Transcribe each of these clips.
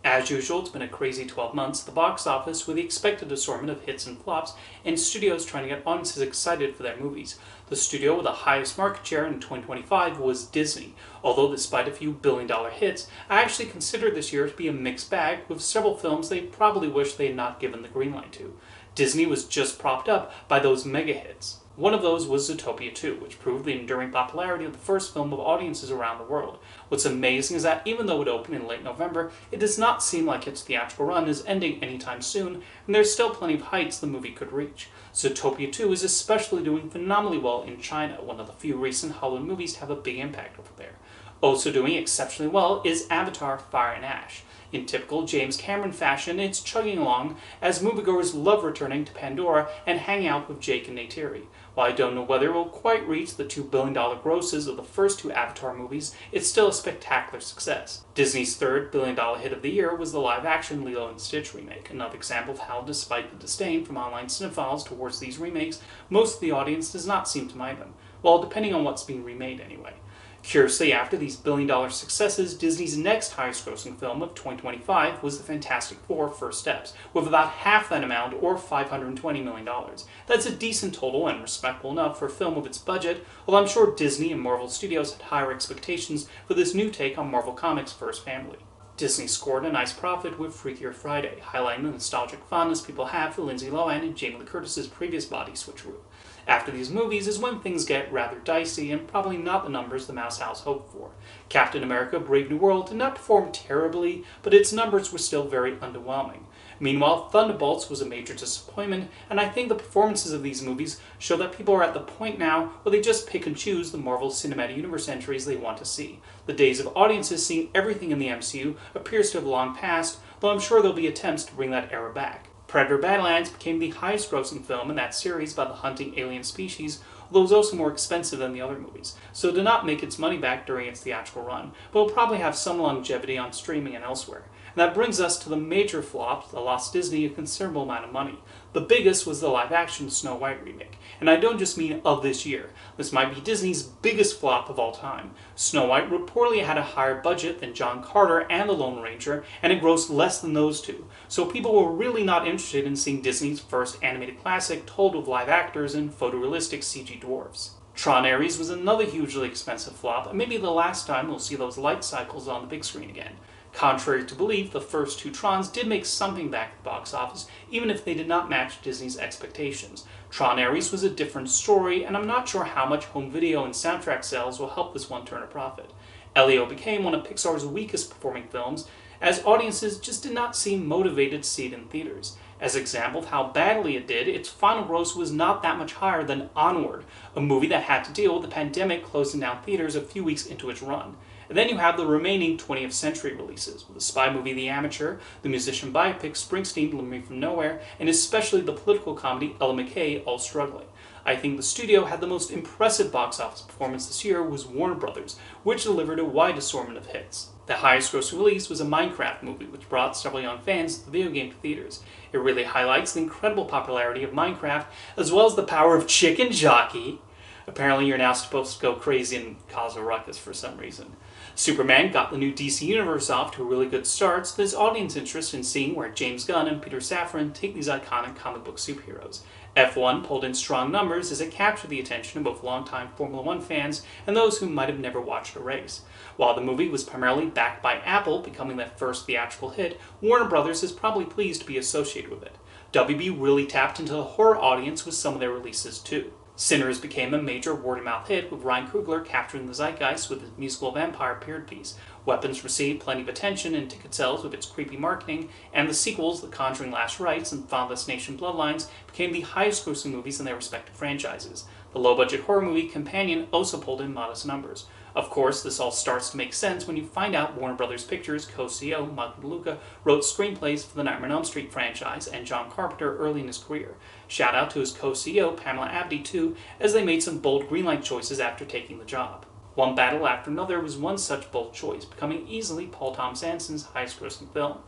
As usual, it's been a crazy 12 months at the box office with the expected assortment of hits and flops, and studios trying to get audiences excited for their movies. The studio with the highest market share in 2025 was Disney, although despite a few billion-dollar hits, I actually consider this year to be a mixed bag with several films they probably wish they had not given the green light to. Disney was just propped up by those mega hits. One of those was Zootopia 2, which proved the enduring popularity of the first film with audiences around the world. What's amazing is that even though it opened in late November, it does not seem like its theatrical run is ending anytime soon, and there's still plenty of heights the movie could reach. Zootopia 2 is especially doing phenomenally well in China, one of the few recent Hollywood movies to have a big impact over there. Also doing exceptionally well is Avatar: Fire and Ash. In typical James Cameron fashion, it's chugging along as moviegoers love returning to Pandora and hanging out with Jake and Neytiri. While I don't know whether it will quite reach the $2 billion grosses of the first two Avatar movies, it's still a spectacular success. Disney's third billion-dollar hit of the year was the live-action Lilo and Stitch remake, another example of how, despite the disdain from online cinephiles towards these remakes, most of the audience does not seem to mind them. Well, depending on what's being remade anyway. Curiously, after these billion-dollar successes, Disney's next highest-grossing film of 2025 was The Fantastic Four: First Steps, with about half that amount, or $520 million. That's a decent total and respectable enough for a film of its budget, although I'm sure Disney and Marvel Studios had higher expectations for this new take on Marvel Comics' first family. Disney scored a nice profit with Freakier Friday, highlighting the nostalgic fondness people have for Lindsay Lohan and Jamie Lee Curtis's previous body switcheroo. After these movies is when things get rather dicey and probably not the numbers the Mouse House hoped for. Captain America: Brave New World did not perform terribly, but its numbers were still very underwhelming. Meanwhile, Thunderbolts was a major disappointment, and I think the performances of these movies show that people are at the point now where they just pick and choose the Marvel Cinematic Universe entries they want to see. The days of audiences seeing everything in the MCU appears to have long passed, though I'm sure there'll be attempts to bring that era back. Predator: Badlands became the highest grossing film in that series about the hunting alien species, although it was also more expensive than the other movies, so it did not make its money back during its theatrical run, but will probably have some longevity on streaming and elsewhere. And that brings us to the major flop that lost Disney a considerable amount of money. The biggest was the live-action Snow White remake, and I don't just mean of this year. This might be Disney's biggest flop of all time. Snow White reportedly had a higher budget than John Carter and The Lone Ranger, and it grossed less than those two, so people were really not interested in seeing Disney's first animated classic told with live actors and photorealistic CG dwarfs. Tron Ares was another hugely expensive flop, and maybe the last time we'll see those light cycles on the big screen again. Contrary to belief, the first two Trons did make something back at the box office, even if they did not match Disney's expectations. Tron Ares was a different story, and I'm not sure how much home video and soundtrack sales will help this one turn a profit. Elio became one of Pixar's weakest performing films, as audiences just did not seem motivated to see it in theaters. As an example of how badly it did, its final gross was not that much higher than Onward, a movie that had to deal with the pandemic closing down theaters a few weeks into its run. And then you have the remaining 20th century releases, with the spy movie The Amateur, the musician biopic Springsteen Delivering from Nowhere, and especially the political comedy Ella McKay all struggling. I think the studio had the most impressive box office performance this year was Warner Brothers, which delivered a wide assortment of hits. The highest grossing release was a Minecraft movie, which brought several young fans of the video game to theaters. It really highlights the incredible popularity of Minecraft, as well as the power of Chicken Jockey. Apparently you're now supposed to go crazy and cause a ruckus for some reason. Superman got the new DC Universe off to a really good start, so there's audience interest in seeing where James Gunn and Peter Safran take these iconic comic book superheroes. F1 pulled in strong numbers as it captured the attention of both longtime Formula One fans and those who might have never watched a race. While the movie was primarily backed by Apple, becoming their first theatrical hit, Warner Brothers is probably pleased to be associated with it. WB really tapped into the horror audience with some of their releases too. Sinners became a major word-of-mouth hit, with Ryan Coogler capturing the zeitgeist with his musical vampire period piece. Weapons received plenty of attention in ticket sales with its creepy marketing, and the sequels, The Conjuring Last Rites and Final Destination Bloodlines, became the highest-grossing movies in their respective franchises. The low-budget horror movie Companion also pulled in modest numbers. Of course, this all starts to make sense when you find out Warner Brothers Pictures co-CEO Michael DeLuca wrote screenplays for the Nightmare on Elm Street franchise and John Carpenter early in his career. Shout out to his co-CEO Pamela Abdy too, as they made some bold greenlight choices after taking the job. One Battle After Another was one such bold choice, becoming easily Paul Thomas Anderson's highest grossing film.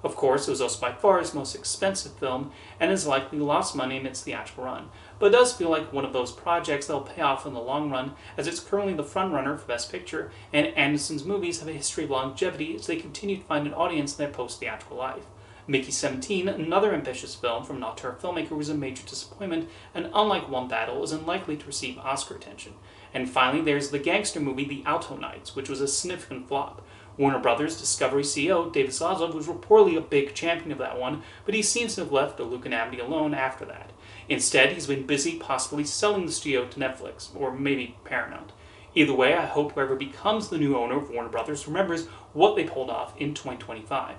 Of course, it was also by far his most expensive film, and has likely lost money in its theatrical run, but it does feel like one of those projects that will pay off in the long run, as it's currently the frontrunner for Best Picture, and Anderson's movies have a history of longevity as they continue to find an audience in their post-theatrical life. Mickey 17, another ambitious film from an auteur filmmaker, was a major disappointment, and unlike One Battle, is unlikely to receive Oscar attention. And finally, there's the gangster movie The Alto Knights, which was a significant flop. Warner Brothers Discovery CEO David Zaslav was reportedly a big champion of that one, but he seems to have left the Luke and Amity alone after that. Instead, he's been busy possibly selling the studio to Netflix, or maybe Paramount. Either way, I hope whoever becomes the new owner of Warner Brothers remembers what they pulled off in 2025.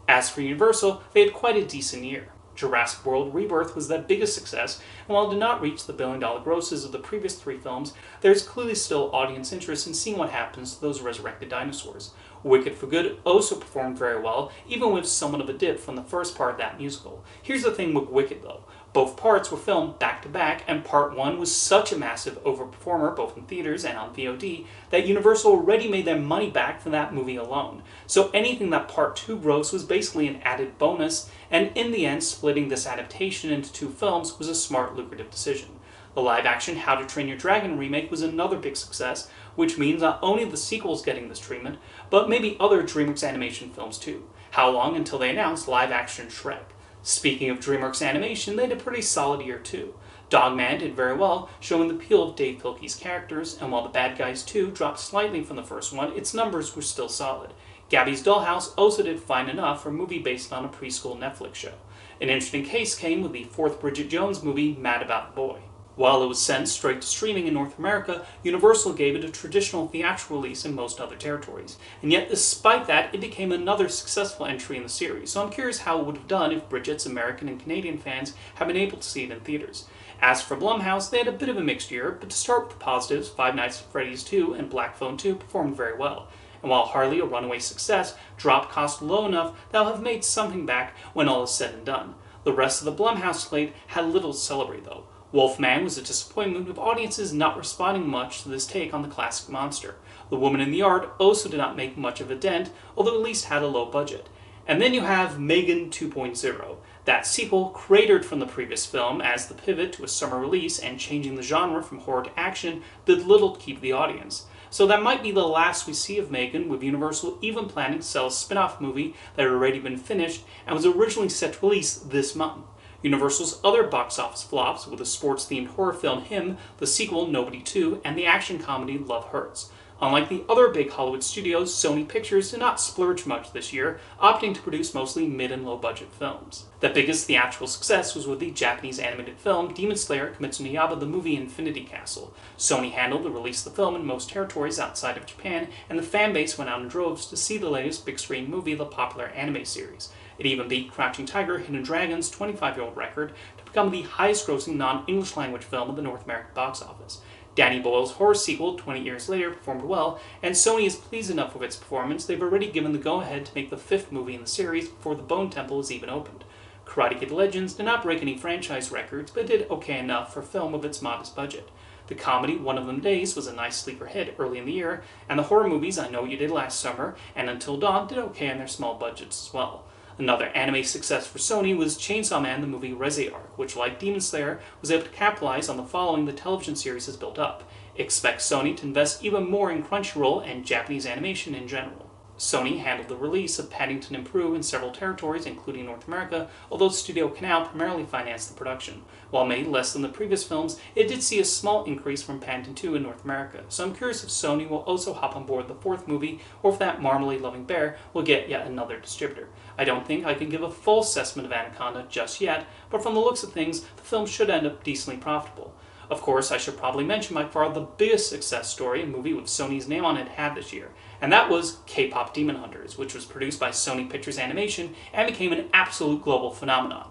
As for Universal, they had quite a decent year. Jurassic World Rebirth was their biggest success, and while it did not reach the billion-dollar grosses of the previous three films, there is clearly still audience interest in seeing what happens to those resurrected dinosaurs. Wicked for Good also performed very well, even with somewhat of a dip from the first part of that musical. Here's the thing with Wicked though. Both parts were filmed back-to-back, and Part 1 was such a massive overperformer both in theaters and on VOD that Universal already made their money back from that movie alone. So anything that Part 2 grossed was basically an added bonus, and in the end splitting this adaptation into two films was a smart, lucrative decision. The live-action How to Train Your Dragon remake was another big success, which means not only the sequel's getting this treatment, but maybe other DreamWorks animation films too. How long until they announce live-action Shrek? Speaking of DreamWorks Animation, they had a pretty solid year too. Dogman did very well, showing the appeal of Dave Pilkey's characters, and while The Bad Guys 2 dropped slightly from the first one, its numbers were still solid. Gabby's Dollhouse also did fine enough for a movie based on a preschool Netflix show. An interesting case came with the fourth Bridget Jones movie, Mad About the Boy. While it was sent straight to streaming in North America, Universal gave it a traditional theatrical release in most other territories. And yet, despite that, it became another successful entry in the series, so I'm curious how it would have done if Bridget's American and Canadian fans had been able to see it in theaters. As for Blumhouse, they had a bit of a mixed year, but to start with the positives, Five Nights at Freddy's 2 and Black Phone 2 performed very well. And while hardly a runaway success, dropped costs low enough that they'll have made something back when all is said and done. The rest of the Blumhouse slate had little to celebrate though. Wolfman was a disappointment, with audiences not responding much to this take on the classic monster. The Woman in the Yard also did not make much of a dent, although at least had a low budget. And then you have Megan 2.0. That sequel, cratered from the previous film as the pivot to a summer release and changing the genre from horror to action, did little to keep the audience. So that might be the last we see of Megan, with Universal even planning to sell a spin-off movie that had already been finished and was originally set to release this month. Universal's other box office flops were the sports-themed horror film Him, the sequel Nobody 2, and the action comedy Love Hurts. Unlike the other big Hollywood studios, Sony Pictures did not splurge much this year, opting to produce mostly mid- and low-budget films. The biggest theatrical success was with the Japanese animated film Demon Slayer Kimetsu no Yaiba the Movie Infinity Castle. Sony handled the release of the film in most territories outside of Japan, and the fanbase went out in droves to see the latest big-screen movie of the popular anime series. It even beat Crouching Tiger, Hidden Dragon's 25-year-old record to become the highest-grossing non-English language film of the North American box office. Danny Boyle's horror sequel, 20 years later, performed well, and Sony is pleased enough with its performance they've already given the go-ahead to make the fifth movie in the series before the Bone Temple is even opened. Karate Kid Legends did not break any franchise records, but did okay enough for a film of its modest budget. The comedy One of Them Days was a nice sleeper hit early in the year, and the horror movies I Know What You Did Last Summer and Until Dawn did okay in their small budgets as well. Another anime success for Sony was Chainsaw Man the movie ReZearch, which, like Demon Slayer, was able to capitalize on the following the television series has built up. Expect Sony to invest even more in Crunchyroll and Japanese animation in general. Sony handled the release of Paddington and Prue in several territories, including North America, although Studio Canal primarily financed the production. While made less than the previous films, it did see a small increase from Paddington 2 in North America, so I'm curious if Sony will also hop on board the fourth movie, or if that marmalade-loving bear will get yet another distributor. I don't think I can give a full assessment of Anaconda just yet, but from the looks of things, the film should end up decently profitable. Of course, I should probably mention by far the biggest success story a movie with Sony's name on it had this year, and that was K-Pop Demon Hunters, which was produced by Sony Pictures Animation and became an absolute global phenomenon.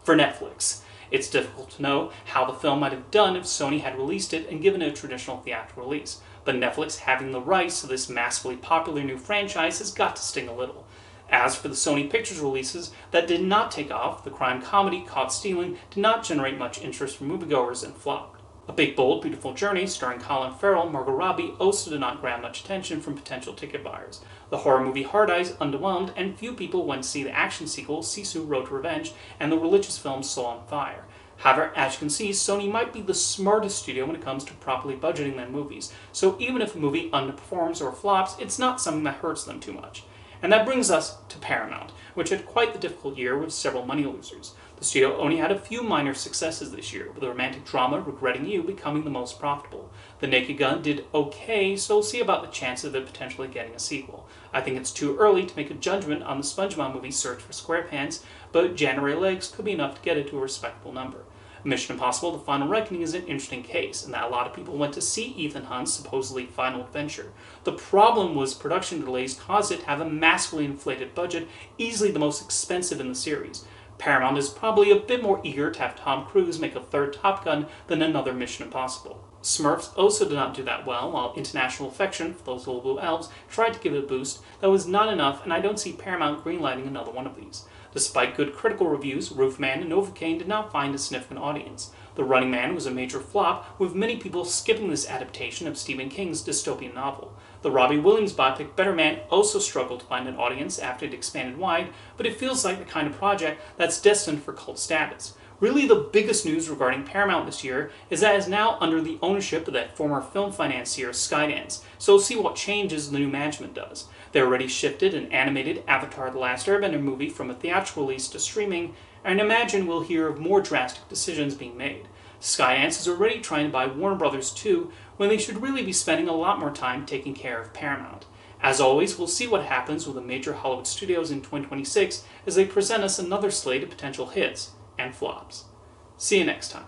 For Netflix, it's difficult to know how the film might have done if Sony had released it and given it a traditional theatrical release, but Netflix having the rights to this massively popular new franchise has got to sting a little. As for the Sony Pictures releases that did not take off, the crime comedy Caught Stealing did not generate much interest from moviegoers and flopped. A Big Bold Beautiful Journey, starring Colin Farrell, Margot Robbie, also did not grab much attention from potential ticket buyers. The horror movie Hard Eyes underwhelmed, and few people went to see the action sequel Sisu Road to Revenge and the religious film Soul on Fire. However, as you can see, Sony might be the smartest studio when it comes to properly budgeting their movies, so even if a movie underperforms or flops, it's not something that hurts them too much. And that brings us to Paramount, which had quite the difficult year with several money losers. The studio only had a few minor successes this year, with the romantic drama Regretting You becoming the most profitable. The Naked Gun did okay, so we'll see about the chances of it potentially getting a sequel. I think it's too early to make a judgment on the SpongeBob movie Search for SquarePants, but January legs could be enough to get it to a respectable number. Mission Impossible: The Final Reckoning is an interesting case, in that a lot of people went to see Ethan Hunt's supposedly final adventure. The problem was production delays caused it to have a massively inflated budget, easily the most expensive in the series. Paramount is probably a bit more eager to have Tom Cruise make a third Top Gun than another Mission Impossible. Smurfs also did not do that well, while International Affection, for those little blue elves, tried to give it a boost. That was not enough, and I don't see Paramount greenlighting another one of these. Despite good critical reviews, Roofman and Novocaine did not find a significant audience. The Running Man was a major flop, with many people skipping this adaptation of Stephen King's dystopian novel. The Robbie Williams biopic Better Man also struggled to find an audience after it expanded wide, but it feels like the kind of project that's destined for cult status. Really, the biggest news regarding Paramount this year is that it is now under the ownership of that former film financier Skydance, so we'll see what changes the new management does. They already shifted an animated Avatar: The Last Airbender movie from a theatrical release to streaming, and I imagine we'll hear of more drastic decisions being made. Skydance is already trying to buy Warner Brothers too, when they should really be spending a lot more time taking care of Paramount. As always, we'll see what happens with the major Hollywood studios in 2026 as they present us another slate of potential hits and flops. See you next time.